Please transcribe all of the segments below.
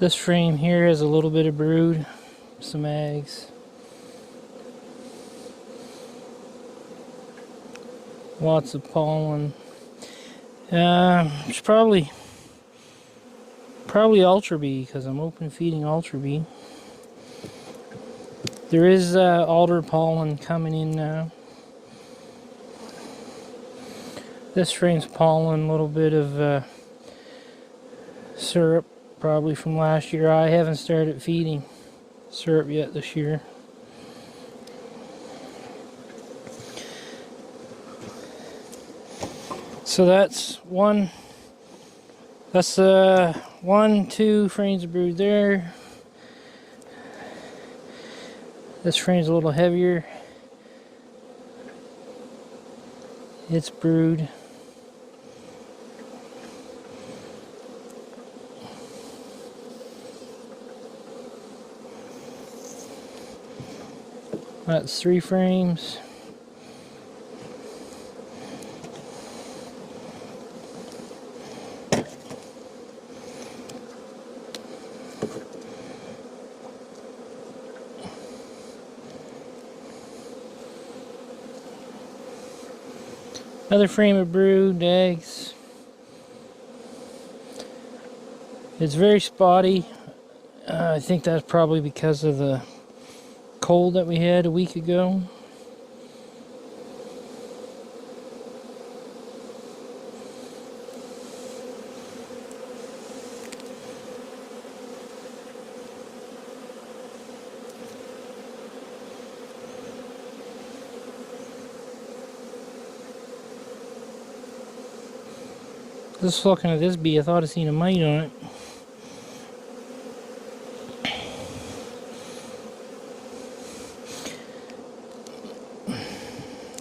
This frame here has a little bit of brood, some eggs. Lots of pollen. It's probably Ultra Bee because I'm open feeding Ultra Bee. There is alder pollen coming in now. This frame's pollen, a little bit of syrup, probably from last year. I haven't started feeding syrup yet this year. So that's one. That's 1, 2 frames of brood there. This frame's a little heavier. It's brood. That's 3 frames. Another frame of brood eggs. It's very spotty. I think that's probably because of the cold that we had a week ago. Just looking at this bee, I thought I seen a mite on it.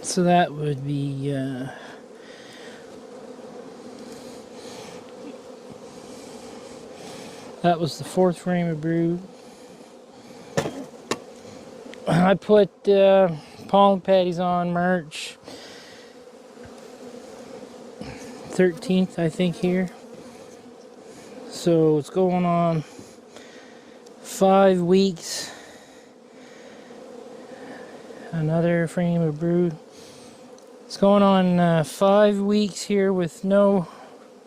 So that would be that was the 4th frame of brood. I put pollen patties on March 13th, I think, here. So it's going on 5 weeks. Another frame of brood. It's going on 5 weeks here with no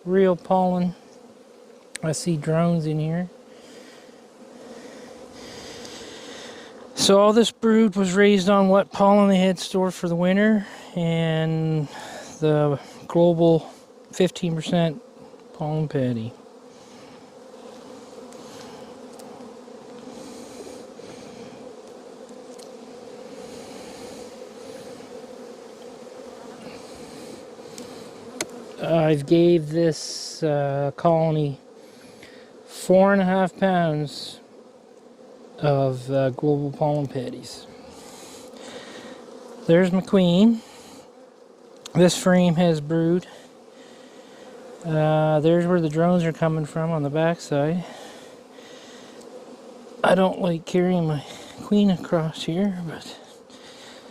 real pollen. I see drones in here. So all this brood was raised on what pollen they had stored for the winter, and the global 15% pollen patty. I've gave this colony 4.5 pounds of global pollen patties. There's my queen. This frame has brood. There's where the drones are coming from on the back side. I don't like carrying my queen across here, but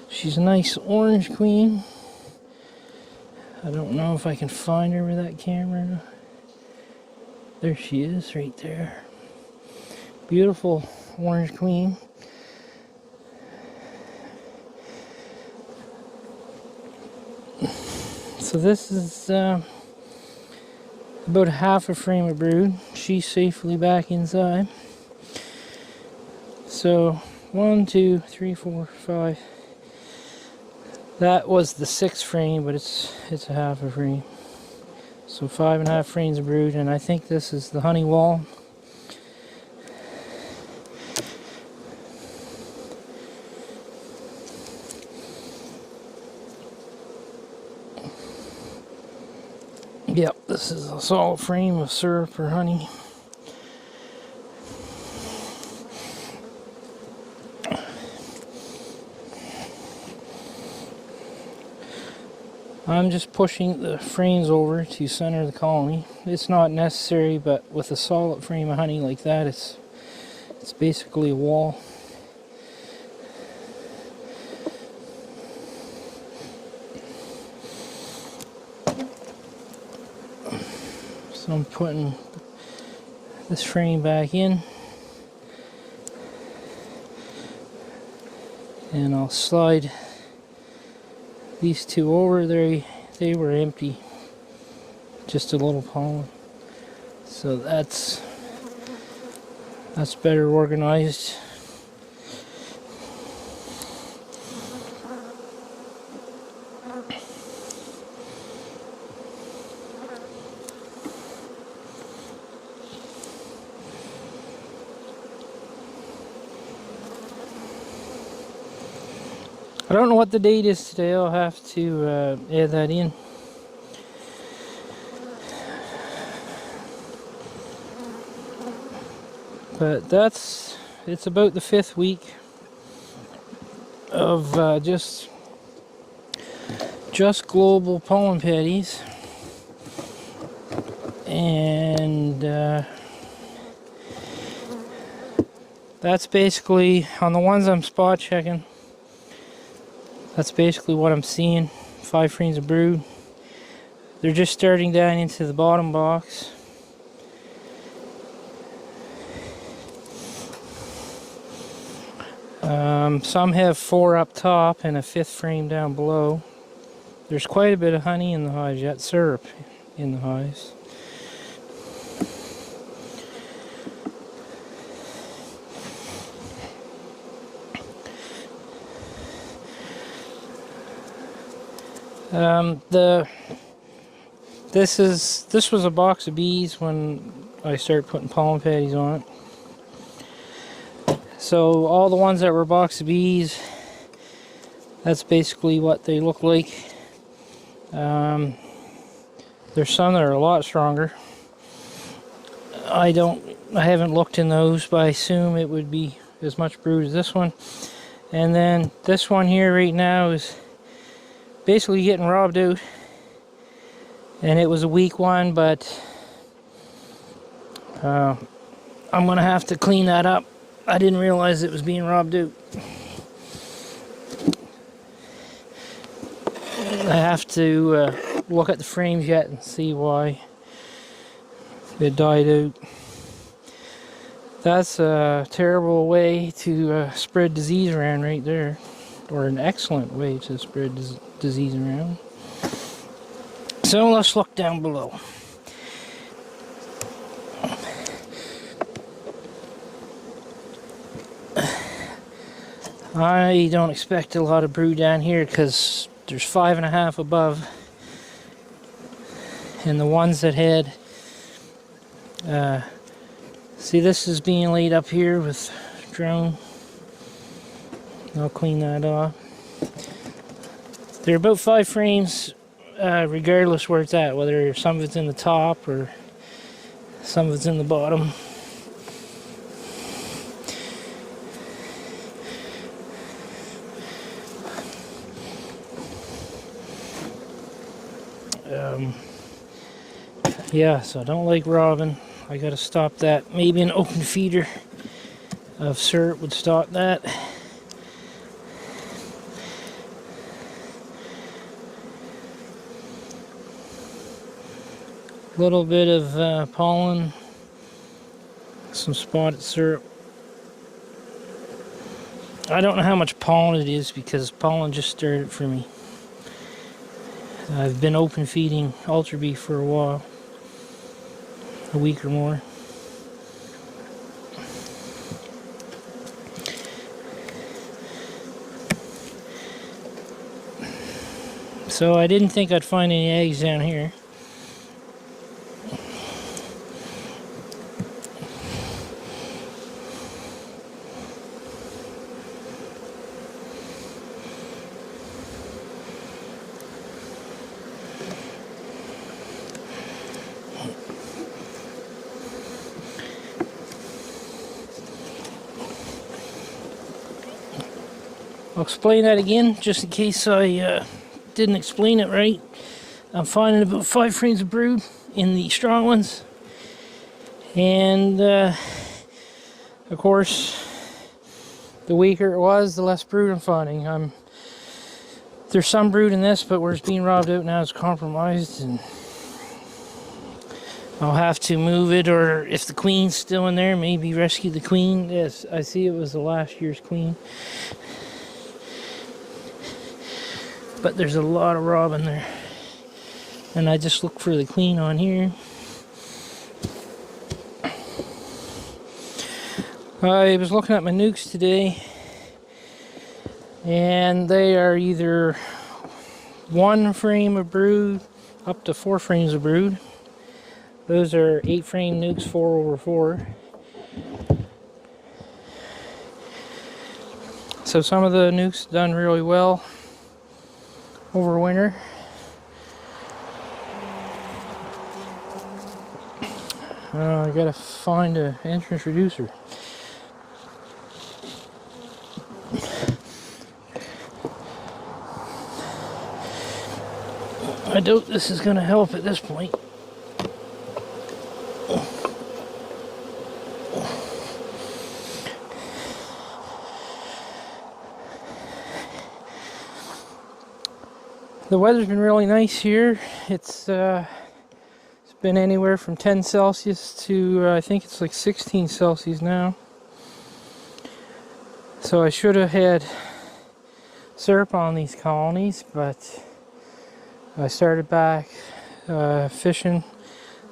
she's a nice orange queen. I don't know if I can find her with that camera. There she is, right there. Beautiful orange queen. So this is about a half a frame of brood. She's safely back inside. So 1, 2, 3, 4, 5. That was the 6th frame, but it's a half a frame. So 5.5 frames of brood, and I think this is the honey wall. Yep, this is a solid frame of syrup or honey. I'm just pushing the frames over to center the colony. It's not necessary, but with a solid frame of honey like that, it's basically a wall. So I'm putting this frame back in. And I'll slide these two over. They were empty. Just a little pollen. So that's better organized. I don't know what the date is today. I'll have to add that in. But it's about the 5th week of just global pollen patties. And that's basically, on the ones I'm spot checking, that's basically what I'm seeing. 5 frames of brood. They're just starting down into the bottom box. Some have 4 up top and a 5th frame down below. There's quite a bit of honey in the hives yet, syrup in the hives. This was a box of bees when I started putting pollen patties on it. So all the ones that were a box of bees, that's basically what they look like. There's some that are a lot stronger. I haven't looked in those, but I assume it would be as much brood as this one. And then this one here right now is basically getting robbed out. And it was a weak one, but I'm gonna have to clean that up. I didn't realize it was being robbed out. I have to look at the frames yet and see why it died out. That's a terrible way to spread disease around right there, or an excellent way to spread disease around. So let's look down below. I don't expect a lot of brood down here because there's 5.5 above, and the ones that had see, this is being laid up here with drone. I'll clean that off. They're about 5 frames regardless where it's at, whether some of it's in the top or some of it's in the bottom. Yeah, so I don't like robbing. I gotta stop that. Maybe an open feeder of syrup would stop that. A little bit of pollen, some spotted syrup. I don't know how much pollen it is because pollen just stirred it for me. I've been open feeding Ultra Bee for a while, a week or more. So I didn't think I'd find any eggs down here. I'll explain that again, just in case I didn't explain it right. I'm finding about 5 frames of brood in the strong ones. And, of course, the weaker it was, the less brood I'm finding. There's some brood in this, but where it's being robbed out now, it's compromised. And I'll have to move it, or if the queen's still in there, maybe rescue the queen. Yes, I see it was the last year's queen. But there's a lot of robin there. And I just look for the queen on here. I was looking at my nukes today, and they are either 1 frame of brood up to 4 frames of brood. Those are 8 frame nukes, 4/4. So some of the nukes done really well over winter. I gotta find an entrance reducer. I doubt this is gonna help at this point. The weather's been really nice here. It's been anywhere from 10 Celsius to I think it's like 16 Celsius now. So I should have had syrup on these colonies, but I started back fishing,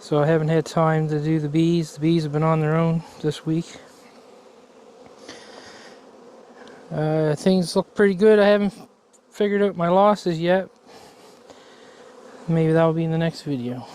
so I haven't had time to do the bees. The bees have been on their own this week. Things look pretty good. I haven't figured out my losses yet. Maybe that'll be in the next video.